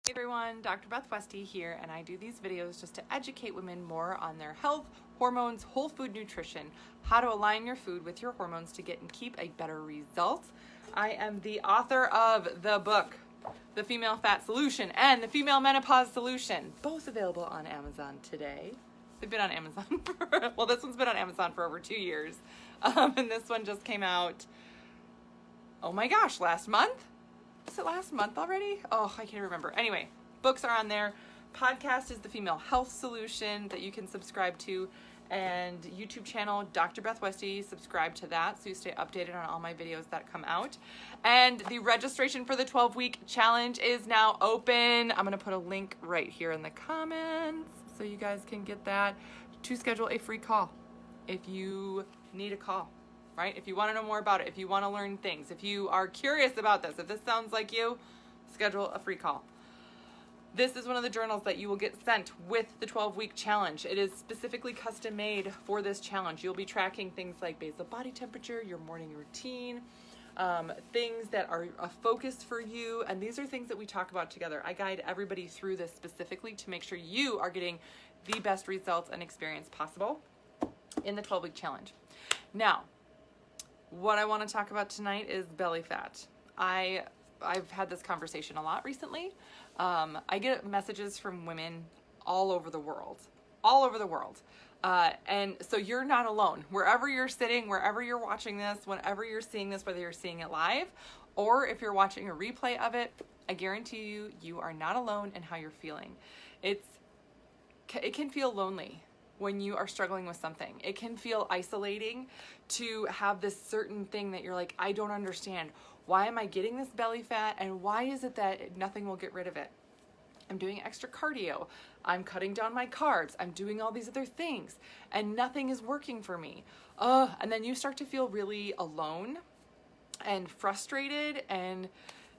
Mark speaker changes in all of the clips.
Speaker 1: Hey everyone, Dr. Beth Westy here, and I do these videos just to educate women more on their health, hormones, whole food nutrition, how to align your food with your hormones to get and keep a better result. I am the author of the book, The Female Fat Solution and The Female Menopause Solution, both available on Amazon today. They've been on Amazon well, this one's been on Amazon for over 2 years, and this one just came out, oh my gosh, last month? Was it last month already? Oh, I can't remember. Anyway, books are on there. Podcast is the Female Health Solution that you can subscribe to. And YouTube channel, Dr. Beth Westy, subscribe to that so you stay updated on all my videos that come out. And the registration for the 12-week challenge is now open. I'm going to put a link right here in the comments so you guys can get that to schedule a free call if you need a call. Right? If you want to know more about it, if you want to learn things, if you are curious about this, if this sounds like you, schedule a free call. This is one of the journals that you will get sent with the 12-week challenge. It is specifically custom made for this challenge. You'll be tracking things like basal body temperature, your morning routine, things that are a focus for you. And these are things that we talk about together. I guide everybody through this specifically to make sure you are getting the best results and experience possible in the 12-week challenge. Now, what I want to talk about tonight is belly fat. I've had this conversation a lot recently. I get messages from women all over the world. And so you're not alone. Wherever you're sitting, wherever you're watching this, whenever you're seeing this, whether you're seeing it live or if you're watching a replay of it, I guarantee you, you are not alone in how you're feeling. It can feel lonely when you are struggling with something. It can feel isolating to have this certain thing that you're like, I don't understand. Why am I getting this belly fat? And why is it that nothing will get rid of it? I'm doing extra cardio. I'm cutting down my carbs. I'm doing all these other things and nothing is working for me. And then you start to feel really alone and frustrated. And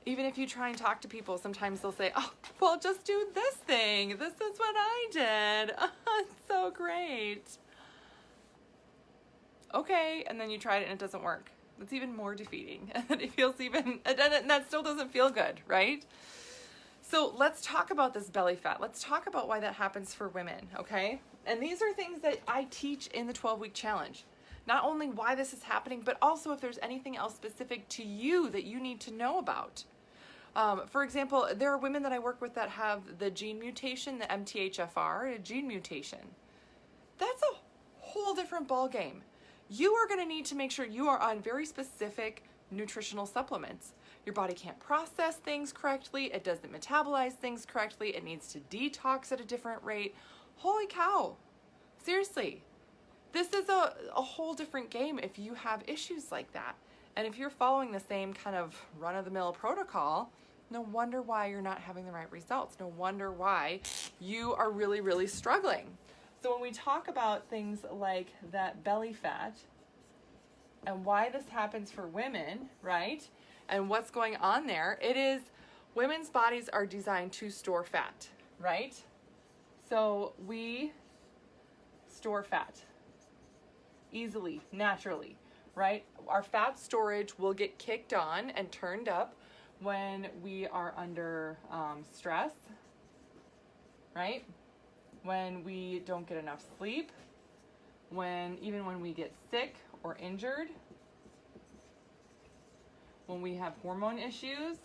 Speaker 1: even if you try and talk to people, sometimes they'll say, oh, well, just do this thing. This is what I did. It's so great. Okay, and then you tried it and it doesn't work. That's even more defeating. And it feels even, and that still doesn't feel good, right? So let's talk about this belly fat. Let's talk about why that happens for women, okay? And these are things that I teach in the 12-week challenge. Not only why this is happening, but also if there's anything else specific to you that you need to know about. For example, there are women that I work with that have the gene mutation, the MTHFR, a gene mutation. That's a whole different ballgame. You are going to need to make sure you are on very specific nutritional supplements. Your body can't process things correctly. It doesn't metabolize things correctly. It needs to detox at a different rate. Holy cow. Seriously. This is a whole different game if you have issues like that. And if you're following the same kind of run-of-the-mill protocol, no wonder why you're not having the right results. No wonder why you are really, really struggling. So when we talk about things like that belly fat and why this happens for women, right? And what's going on there, it is women's bodies are designed to store fat, right? So we store fat easily, naturally, right? Our fat storage will get kicked on and turned up when we are under stress, right? When we don't get enough sleep, even when we get sick or injured, when we have hormone issues,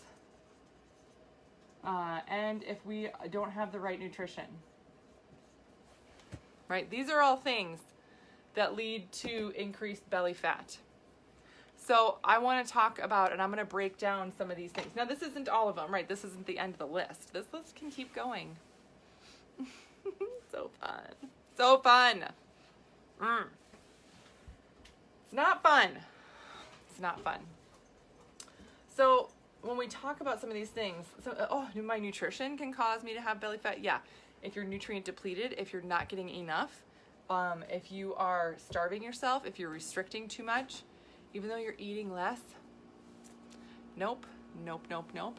Speaker 1: and if we don't have the right nutrition, right? These are all things that lead to increased belly fat. So I want to talk about, and I'm going to break down some of these things. Now, this isn't all of them, right? This isn't the end of the list. This list can keep going. So fun. So fun. It's not fun. It's not fun. So when we talk about some of these things, my nutrition can cause me to have belly fat. Yeah. If you're nutrient depleted, if you're not getting enough, if you are starving yourself, if you're restricting too much, even though you're eating less, nope.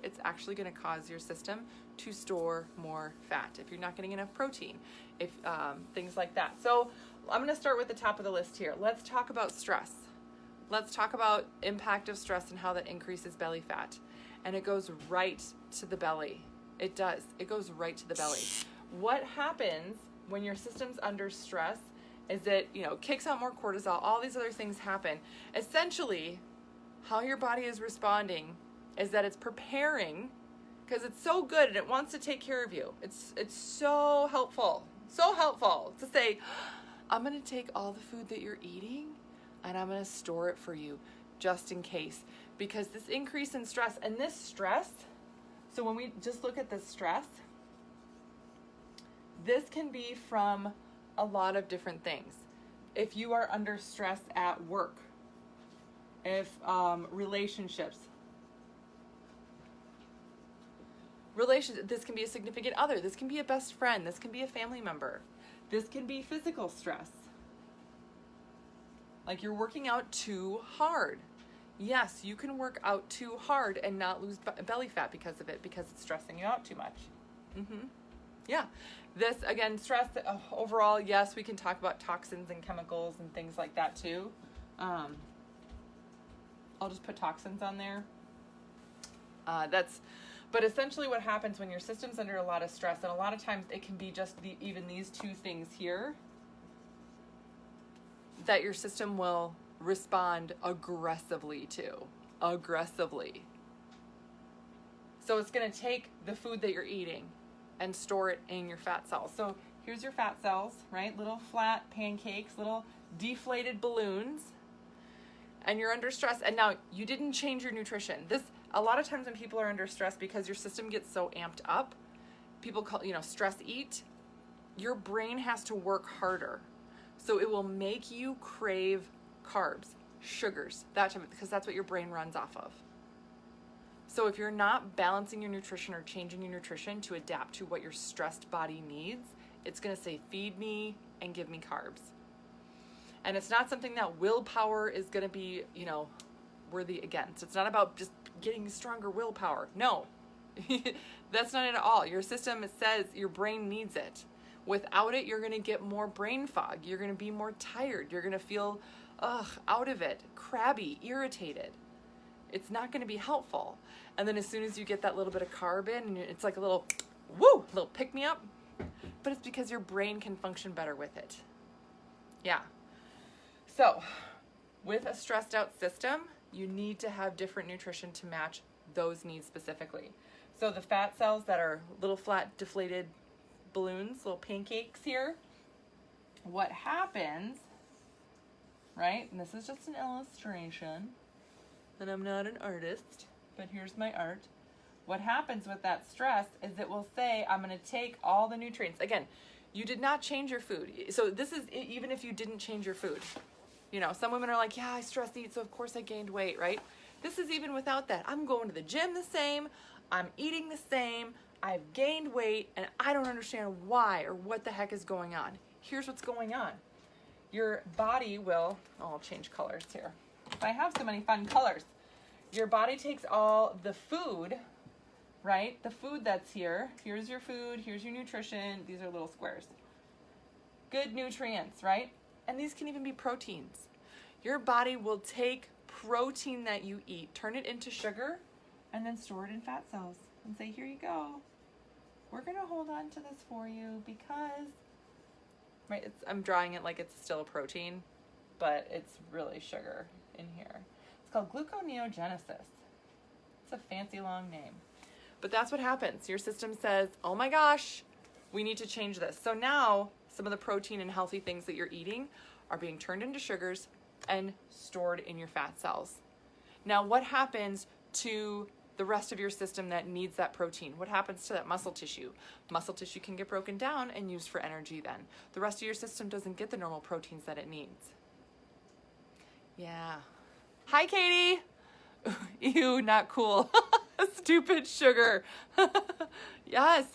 Speaker 1: It's actually going to cause your system to store more fat if you're not getting enough protein, if things like that. So I'm going to start with the top of the list here. Let's talk about stress. Let's talk about impact of stress and how that increases belly fat. And it goes right to the belly. It does. It goes right to the belly. What happens when your system's under stress is it, kicks out more cortisol. All these other things happen. Essentially, how your body is responding is that it's preparing, because it's so good and it wants to take care of you. It's so helpful to say, I'm going to take all the food that you're eating and I'm going to store it for you just in case. Because this increase in stress, and this stress, so when we just look at this stress, this can be from a lot of different things. If you are under stress at work, if relationships, this can be a significant other, this can be a best friend, this can be a family member, this can be physical stress. Like you're working out too hard. Yes, you can work out too hard and not lose belly fat because of it, because it's stressing you out too much. Yeah. This, again, stress overall, yes, we can talk about toxins and chemicals and things like that too. I'll just put toxins on there. But essentially what happens when your system's under a lot of stress, and a lot of times it can be just even these two things here, that your system will respond aggressively to. Aggressively. So it's going to take the food that you're eating and store it in your fat cells. So here's your fat cells, right? Little flat pancakes, little deflated balloons. And you're under stress. And now you didn't change your nutrition. A lot of times when people are under stress, because your system gets so amped up, people call, stress eat, your brain has to work harder. So it will make you crave carbs, sugars, that type of, because that's what your brain runs off of. So if you're not balancing your nutrition or changing your nutrition to adapt to what your stressed body needs, it's going to say, feed me and give me carbs. And it's not something that willpower is going to be, worthy against. It's not about just getting stronger willpower. No, that's not it at all. Your system, it says your brain needs it. Without it, you're going to get more brain fog. You're going to be more tired. You're going to feel, out of it, crabby, irritated. It's not going to be helpful. And then as soon as you get that little bit of carb in, and it's like a little pick me up. But it's because your brain can function better with it. Yeah. So with a stressed out system, you need to have different nutrition to match those needs specifically. So the fat cells that are little flat deflated balloons, little pancakes here, what happens, right? And this is just an illustration, and I'm not an artist, but here's my art. What happens with that stress is it will say, I'm going to take all the nutrients. Again, you did not change your food. So this is even if you didn't change your food. Some women are like, yeah, I stress eat, so of course I gained weight, right? This is even without that. I'm going to the gym the same. I'm eating the same. I've gained weight, and I don't understand why or what the heck is going on. Here's what's going on. Your body will, I'll change colors here. I have so many fun colors. Your body takes all the food, right? The food that's here. Here's your food. Here's your nutrition. These are little squares. Good nutrients, right? And these can even be proteins. Your body will take protein that you eat, turn it into sugar, and then store it in fat cells and say, here you go. We're going to hold on to this for you because, right, I'm drawing it like it's still a protein, but it's really sugar in here. It's called gluconeogenesis. It's a fancy long name. But that's what happens. Your system says, oh my gosh, we need to change this. So now some of the protein and healthy things that you're eating are being turned into sugars and stored in your fat cells. Now, what happens to the rest of your system that needs that protein? What happens to that muscle tissue? Muscle tissue can get broken down and used for energy then. The rest of your system doesn't get the normal proteins that it needs. Yeah. Hi, Katie. Ew, not cool. Stupid sugar. Yes,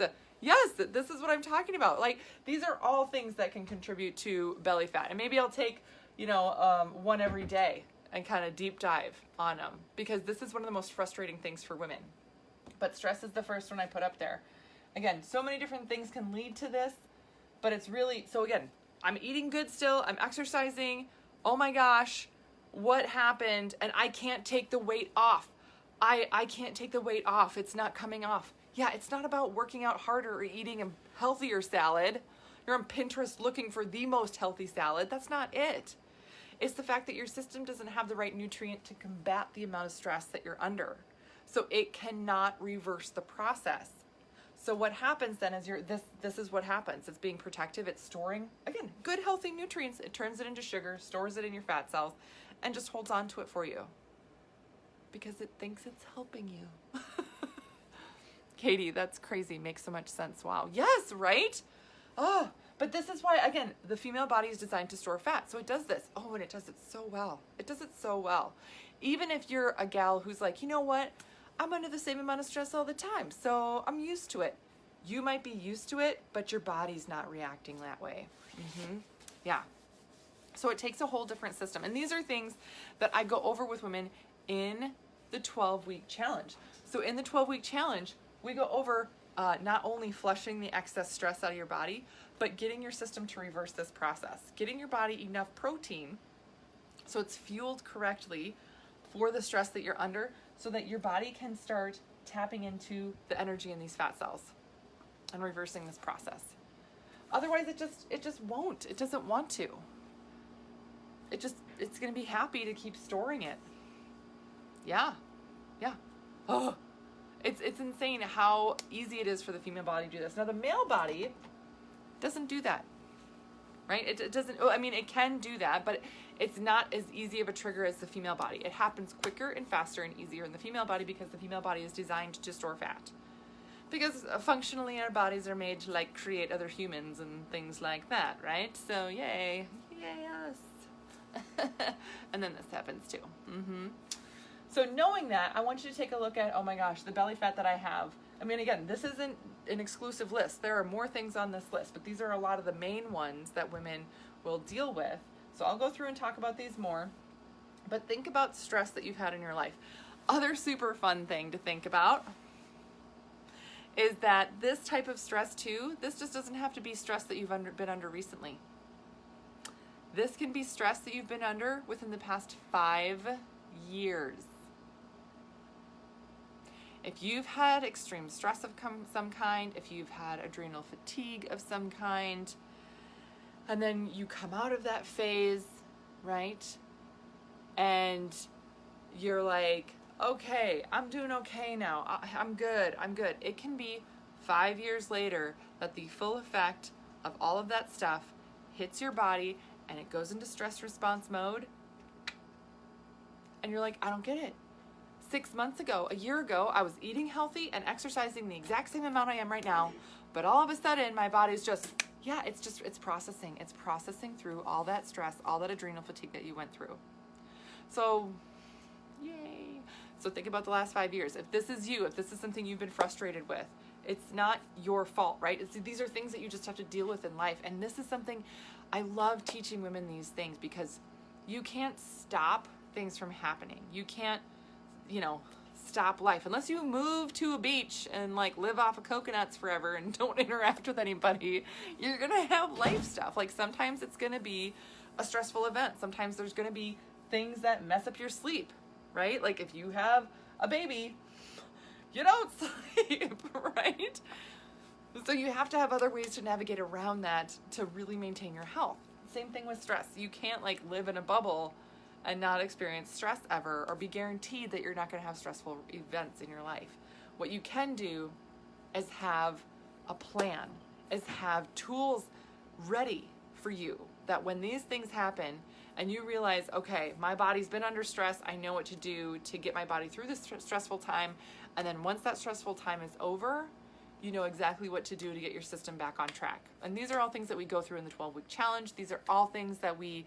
Speaker 1: this is what I'm talking about. Like, these are all things that can contribute to belly fat. And maybe I'll take, one every day and kind of deep dive on them, because this is one of the most frustrating things for women. But stress is the first one I put up there. Again, so many different things can lead to this, but it's really, so again, I'm eating good still, I'm exercising, oh my gosh, what happened? And I can't take the weight off. I can't take the weight off. It's not coming off. Yeah, it's not about working out harder or eating a healthier salad. You're on Pinterest looking for the most healthy salad. That's not it. It's the fact that your system doesn't have the right nutrient to combat the amount of stress that you're under. So it cannot reverse the process. So what happens then is this is what happens. It's being protective. It's storing, again, good healthy nutrients. It turns it into sugar, stores it in your fat cells, and just holds on to it for you because it thinks it's helping you. Katie, that's crazy. Makes so much sense. Wow. Yes, right? Oh, but this is why, again, the female body is designed to store fat. So it does this. Oh, and it does it so well. It does it so well. Even if you're a gal who's like, you know what? I'm under the same amount of stress all the time, so I'm used to it. You might be used to it, but your body's not reacting that way. Yeah. So it takes a whole different system. And these are things that I go over with women in the 12-week challenge. So in the 12-week challenge, we go over not only flushing the excess stress out of your body, but getting your system to reverse this process. Getting your body enough protein so it's fueled correctly for the stress that you're under, so that your body can start tapping into the energy in these fat cells and reversing this process. Otherwise, it just won't. It doesn't want to. It's going to be happy to keep storing it. Yeah. Oh, it's insane how easy it is for the female body to do this. Now, the male body doesn't do that, right? It doesn't, I mean, it can do that, but it's not as easy of a trigger as the female body. It happens quicker and faster and easier in the female body because the female body is designed to store fat. Because functionally our bodies are made to like create other humans and things like that, right? So yay us. And then this happens too. So knowing that, I want you to take a look at, oh my gosh, the belly fat that I have. I mean, again, this isn't an exclusive list. There are more things on this list, but these are a lot of the main ones that women will deal with. So I'll go through and talk about these more, but think about stress that you've had in your life. Other super fun thing to think about is that this type of stress too, this just doesn't have to be stress that you've been under recently. This can be stress that you've been under within the past 5 years. If you've had extreme stress of some kind, if you've had adrenal fatigue of some kind, and then you come out of that phase, right? And you're like, okay, I'm doing okay now. I'm good. It can be 5 years later that the full effect of all of that stuff hits your body and it goes into stress response mode. And you're like, I don't get it. 6 months ago, a year ago, I was eating healthy and exercising the exact same amount I am right now. But all of a sudden, my body's just, it's processing. It's processing through all that stress, all that adrenal fatigue that you went through. So, yay. So think about the last 5 years. If this is you, if this is something you've been frustrated with, it's not your fault, right? These are things that you just have to deal with in life. And this is something, I love teaching women these things because you can't stop things from happening. You can't, stop life unless you move to a beach and like live off of coconuts forever and don't interact with anybody. You're gonna have life stuff. Like sometimes it's gonna be a stressful event. Sometimes there's gonna be things that mess up your sleep, right? Like if you have a baby, you don't sleep, right? So you have to have other ways to navigate around that to really maintain your health. Same thing with stress. You can't like live in a bubble and not experience stress ever or be guaranteed that you're not going to have stressful events in your life. What you can do is have a plan, is have tools ready for you that when these things happen and you realize, okay, my body's been under stress, I know what to do to get my body through this stressful time. And then once that stressful time is over, you know exactly what to do to get your system back on track. And these are all things that we go through in the 12-week challenge. These are all things that we,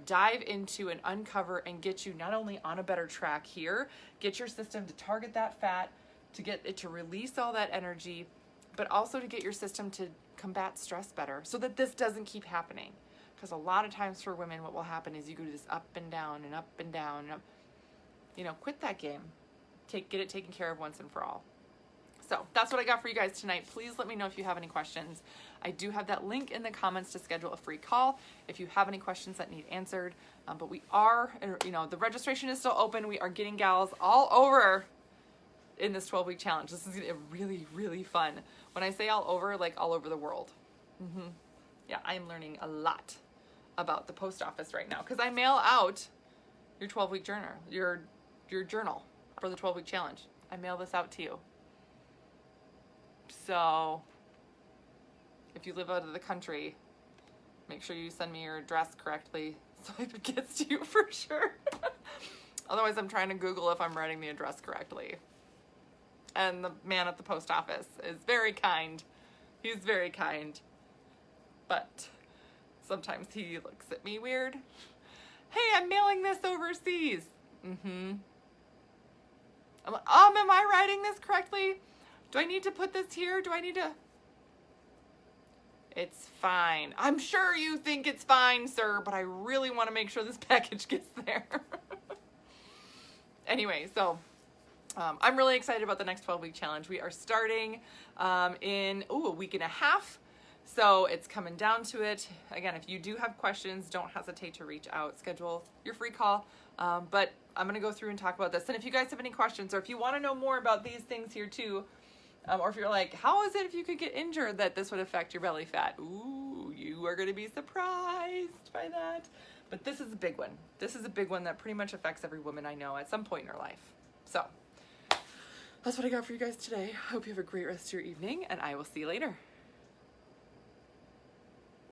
Speaker 1: dive into and uncover and get you not only on a better track here, get your system to target that fat, to get it to release all that energy, but also to get your system to combat stress better so that this doesn't keep happening. Because a lot of times for women, what will happen is you go to this up and down and up and down and up. Quit that game. Get it taken care of once and for all. So that's what I got for you guys tonight. Please let me know if you have any questions. I do have that link in the comments to schedule a free call if you have any questions that need answered. But we are, the registration is still open. We are getting gals all over. in this 12-week challenge. This is gonna be really, really fun. When I say all over, like all over the world. Yeah, I'm learning a lot about the post office right now because I mail out your 12-week journal, your journal for the 12-week challenge. I mail this out to you. So if you live out of the country, make sure you send me your address correctly so it gets to you for sure. Otherwise, I'm trying to Google if I'm writing the address correctly. And the man at the post office is very kind. He's very kind. But sometimes he looks at me weird. Hey, I'm mailing this overseas. I'm like, am I writing this correctly? Do I need to put this here? Do I need to? It's fine. I'm sure you think it's fine, sir, but I really want to make sure this package gets there. Anyway, so I'm really excited about the next 12-week challenge. We are starting in a week and a half. So it's coming down to it. Again, if you do have questions, don't hesitate to reach out, schedule your free call. But I'm going to go through and talk about this. And if you guys have any questions, or if you want to know more about these things here too, or if you're like, how is it if you could get injured that this would affect your belly fat? Ooh, you are going to be surprised by that. But this is a big one. This is a big one that pretty much affects every woman I know at some point in her life. So that's what I got for you guys today. I hope you have a great rest of your evening, and I will see you later.